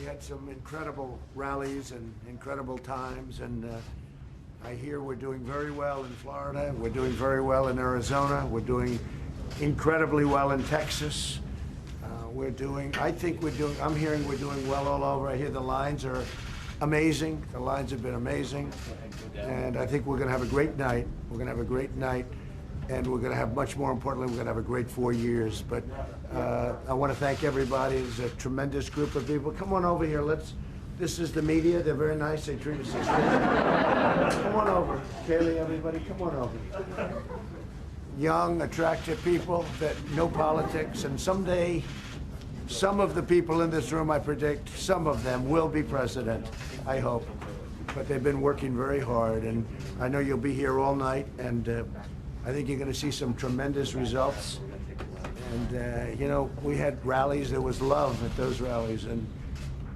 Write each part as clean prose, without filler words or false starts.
had some incredible rallies and incredible times, and I hear we're doing very well in Florida, we're doing very well in Arizona, we're doing incredibly well in Texas. I'm hearing we're doing well all over. I hear the lines are amazing. The lines have been amazing. And I think we're going to have a great night. We're going to have a great night. And we're going to have, much more importantly, we're going to have a great 4 years. But I want to thank everybody. It's a tremendous group of people. Come on over here. This is the media. They're very nice. They treat us good. Come on over. Kaylee, everybody, come on over. Young, attractive people that know politics, and someday, some of the people in this room, I predict, some of them will be president, I hope. But they've been working very hard, and I know you'll be here all night, and I think you're going to see some tremendous results. And, you know, we had rallies, there was love at those rallies, and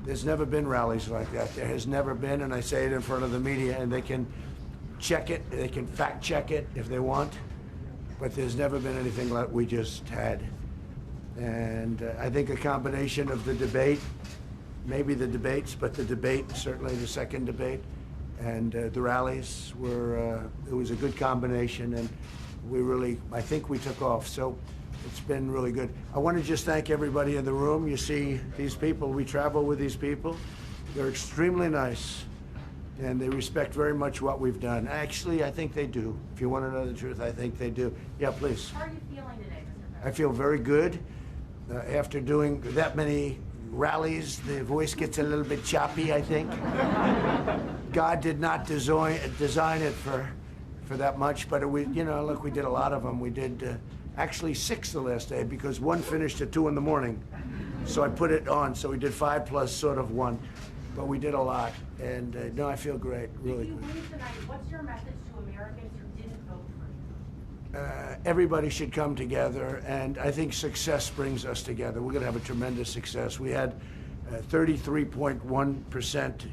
there's never been rallies like that. There has never been, and I say it in front of the media, and they can check it, they can fact check it if they want, but there's never been anything like we just had. And I think a combination of the debate, maybe the debates, but the debate, certainly the second debate, and the rallies were, it was a good combination, and I think we took off. So it's been really good. I want to just thank everybody in the room. You see these people, we travel with these people. They're extremely nice, and they respect very much what we've done. Actually, I think they do. If you want to know the truth, I think they do. Yeah, please. How are you feeling today, Mr. President? I feel very good. After doing that many rallies, the voice gets a little bit choppy, I think. God did not design it for that much, but you know, look, we did a lot of them. We did actually 6 the last day, because one finished at 2 in the morning. So I put it on, so we did 5 plus sort of 1. But we did a lot, and no, I feel great, really. If you win tonight, what's your message to Americans who didn't vote for you? Everybody should come together, and I think success brings us together. We're going to have a tremendous success. We had 33.1%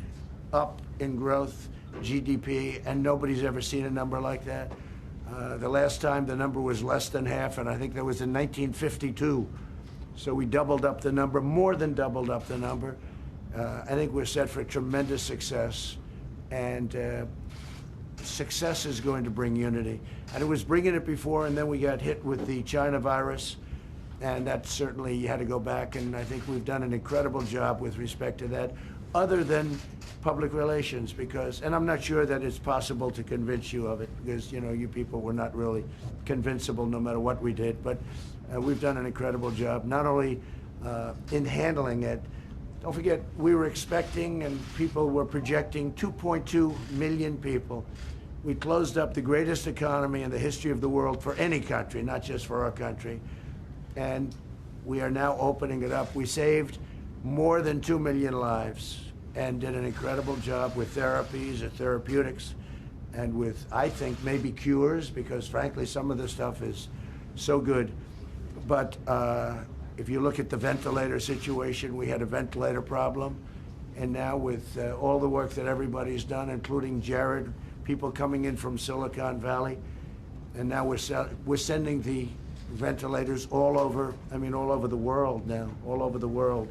up in growth, GDP, and nobody's ever seen a number like that. The last time the number was less than half, and I think that was in 1952. So we doubled up the number, more than doubled up the number. I think we're set for tremendous success, and success is going to bring unity. And it was bringing it before, and then we got hit with the China virus, and that certainly you had to go back, and I think we've done an incredible job with respect to that, other than public relations, because, and I'm not sure that it's possible to convince you of it, because, you know, you people were not really convincible no matter what we did, but we've done an incredible job, not only in handling it. Don't forget, we were expecting, and people were projecting, 2.2 million people. We closed up the greatest economy in the history of the world for any country, not just for our country. And we are now opening it up. We saved more than 2 million lives and did an incredible job with therapies and therapeutics, and with, I think, maybe cures, because frankly, some of this stuff is so good. But if you look at the ventilator situation, we had a ventilator problem. And now with all the work that everybody's done, including Jared, people coming in from Silicon Valley, and now we're sending the ventilators all over, I mean, all over the world now, all over the world.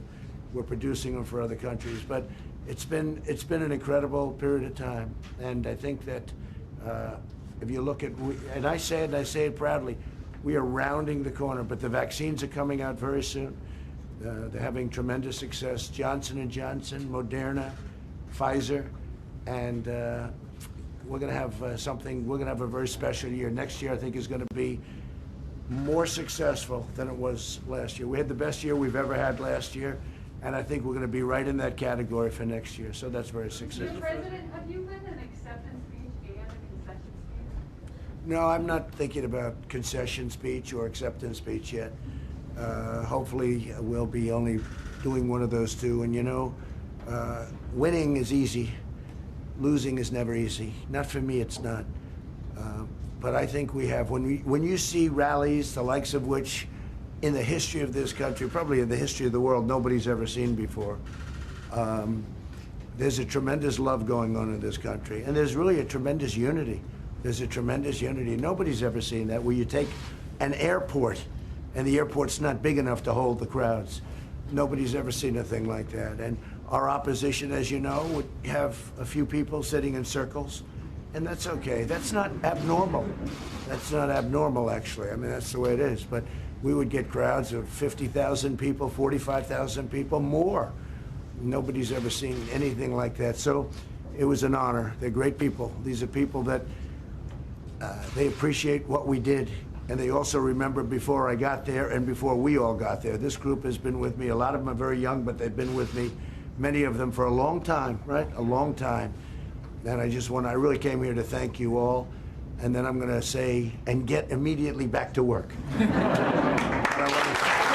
We're producing them for other countries. But it's been an incredible period of time. And I think that if you look at, and I say it proudly, we are rounding the corner, but the vaccines are coming out very soon. They're having tremendous success. Johnson & Johnson, Moderna, Pfizer, and we're going to have we're going to have a very special year. Next year, I think, is going to be more successful than it was last year. We had the best year we've ever had last year, and I think we're going to be right in that category for next year. So that's very successful. Mr. President, have you written an acceptance speech and a concession speech? No, I'm not thinking about concession speech or acceptance speech yet. Hopefully, we'll be only doing one of those two. And you know, winning is easy. Losing is never easy. Not for me, it's not. But I think we have, when you see rallies, the likes of which in the history of this country, probably in the history of the world, nobody's ever seen before. There's a tremendous love going on in this country, and there's really a tremendous unity. There's a tremendous unity. Nobody's ever seen that, where you take an airport, and the airport's not big enough to hold the crowds. Nobody's ever seen a thing like that. And Our opposition, as you know, would have a few people sitting in circles, and that's okay. That's not abnormal. That's not abnormal, actually. I mean, that's the way it is. But we would get crowds of 50,000 people, 45,000 people, more. Nobody's ever seen anything like that. So it was an honor. They're great people. These are people that they appreciate what we did, and they also remember before I got there and before we all got there. This group has been with me. A lot of them are very young, but they've been with me, many of them, for a long time, right? A long time. And I really came here to thank you all, and then I'm going to say, and get immediately back to work. But I want to thank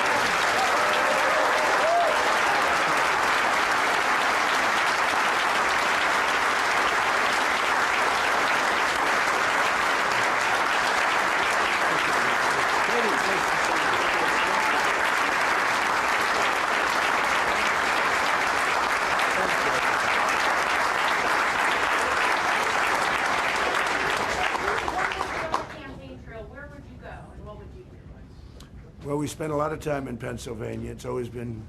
Well, we spent a lot of time in Pennsylvania. It's always been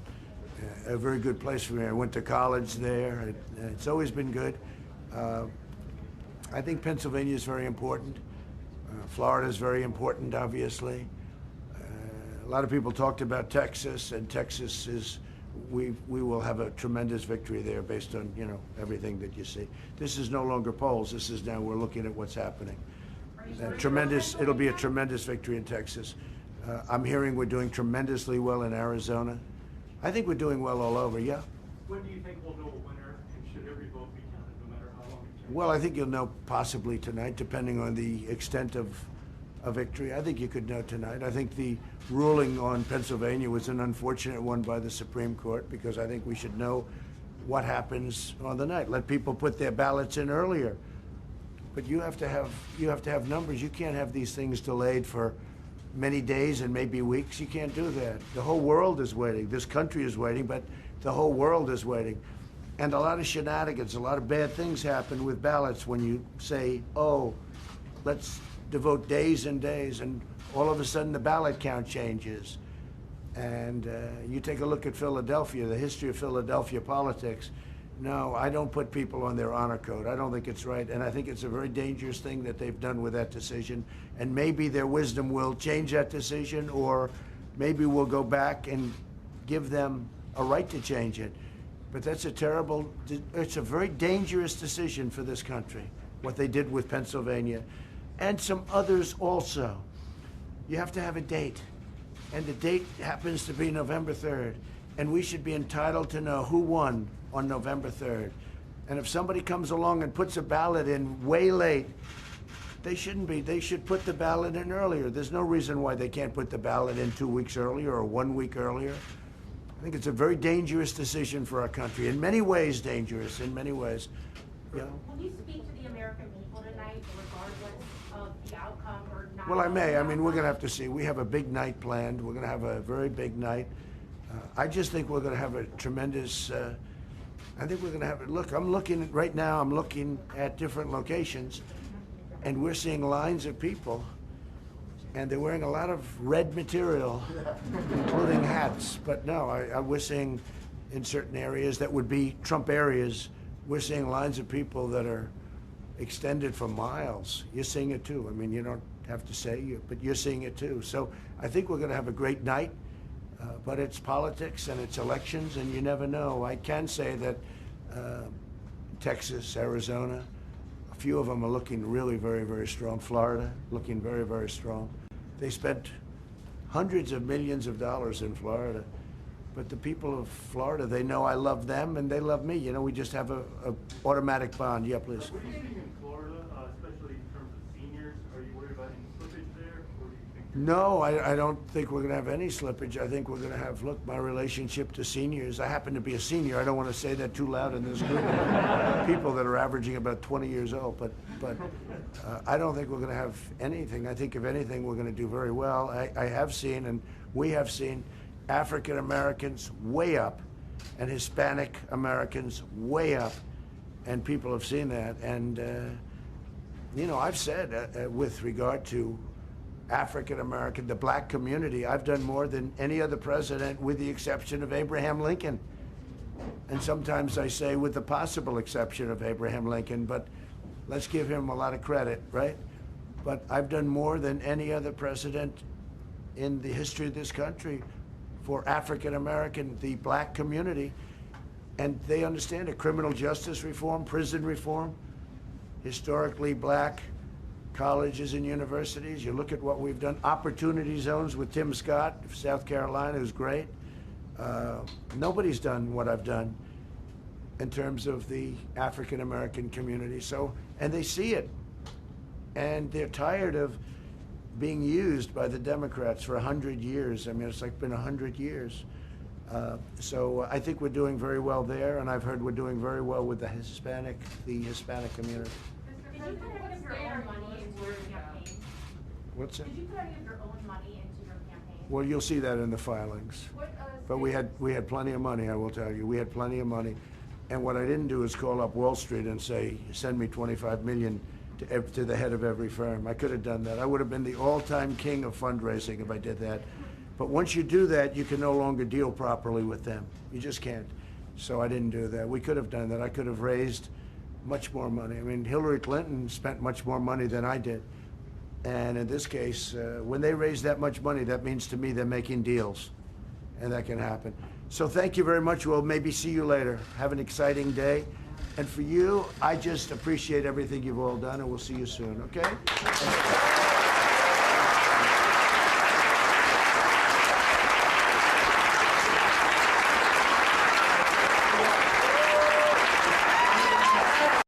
a very good place for me. I went to college there. It's always been good. I think Pennsylvania is very important. Florida is very important, obviously. A lot of people talked about Texas, and Texas is, we will have a tremendous victory there based on, everything that you see. This is no longer polls. This is now we're looking at what's happening. It'll be a tremendous victory in Texas. I'm hearing we're doing tremendously well in Arizona. I think we're doing well all over, yeah. When do you think we'll know a winner, and should every vote be counted, no matter how long it takes? Well, I think you'll know possibly tonight, depending on the extent of a victory. I think you could know tonight. I think the ruling on Pennsylvania was an unfortunate one by the Supreme Court, because I think we should know what happens on the night. Let people put their ballots in earlier. But you have to have numbers. You can't have these things delayed for many days and maybe weeks. You can't do that. The whole world is waiting. This country is waiting, but the whole world is waiting. And a lot of shenanigans, a lot of bad things happen with ballots when you say, oh, let's devote days and days, and all of a sudden the ballot count changes. And you take a look at Philadelphia, the history of Philadelphia politics. No, I don't put people on their honor code. I don't think it's right, and I think it's a very dangerous thing that they've done with that decision. And maybe their wisdom will change that decision, or maybe we'll go back and give them a right to change it. But that's it's a very dangerous decision for this country, what they did with Pennsylvania, and some others also. You have to have a date, and the date happens to be November 3rd, and we should be entitled to know who won on November 3rd. And if somebody comes along and puts a ballot in way late, they shouldn't be. They should put the ballot in earlier. There's no reason why they can't put the ballot in 2 weeks earlier or 1 week earlier. I think it's a very dangerous decision for our country. In many ways dangerous, in many ways. Will you speak to the American people tonight, regardless of the outcome or not? Well, I may. I mean, we're going to have to see. We have a big night planned. We're going to have a very big night. I just think we're going to have a tremendous, I think we're going to have, look, I'm looking at different locations, and we're seeing lines of people, and they're wearing a lot of red material, including hats. But no, we're seeing in certain areas that would be Trump areas, we're seeing lines of people that are extended for miles. You're seeing it too. I mean, you don't have to say, but you're seeing it too. So I think we're going to have a great night. But it's politics and it's elections, and you never know. I can say that Texas, Arizona, a few of them are looking really very, very strong. Florida, looking very, very strong. They spent hundreds of millions of dollars in Florida. But the people of Florida, they know I love them and they love me. We just have a automatic bond. Yeah, please. What are you seeing in Florida, especially in terms of seniors? Are you worried about any slippage there, or do you think? No, I don't think we're going to have any slippage. I think we're going to have, look, my relationship to seniors. I happen to be a senior. I don't want to say that too loud in this group. People that are averaging about 20 years old. But I don't think we're going to have anything. I think, if anything, we're going to do very well. I have seen, and we have seen, African Americans way up, and Hispanic Americans way up, and people have seen that. And, I've said with regard to African American, the black community, I've done more than any other president, with the exception of Abraham Lincoln. And sometimes I say, with the possible exception of Abraham Lincoln, but let's give him a lot of credit, right? But I've done more than any other president in the history of this country for African American, the black community. And they understand it. Criminal justice reform, prison reform, historically black colleges and universities. You look at what we've done. Opportunity zones with Tim Scott of South Carolina, who's great. Nobody's done what I've done in terms of the African American community. So, and they see it. And they're tired of being used by the Democrats for 100 years. I mean, it's like been 100 years. So I think we're doing very well there, and I've heard we're doing very well with the Hispanic community. Did you put any of your own money into your campaign? What's that? Did you put any of your own money into your campaign? Well, you'll see that in the filings. But we had plenty of money, I will tell you. We had plenty of money. And what I didn't do is call up Wall Street and say, send me 25 million to the head of every firm. I could have done that. I would have been the all-time king of fundraising if I did that. But once you do that, you can no longer deal properly with them. You just can't. So I didn't do that. We could have done that. I could have raised much more money. I mean, Hillary Clinton spent much more money than I did. And in this case, when they raise that much money, that means to me they're making deals. And that can happen. So thank you very much. We'll maybe see you later. Have an exciting day. And for you, I just appreciate everything you've all done, and we'll see you soon, okay?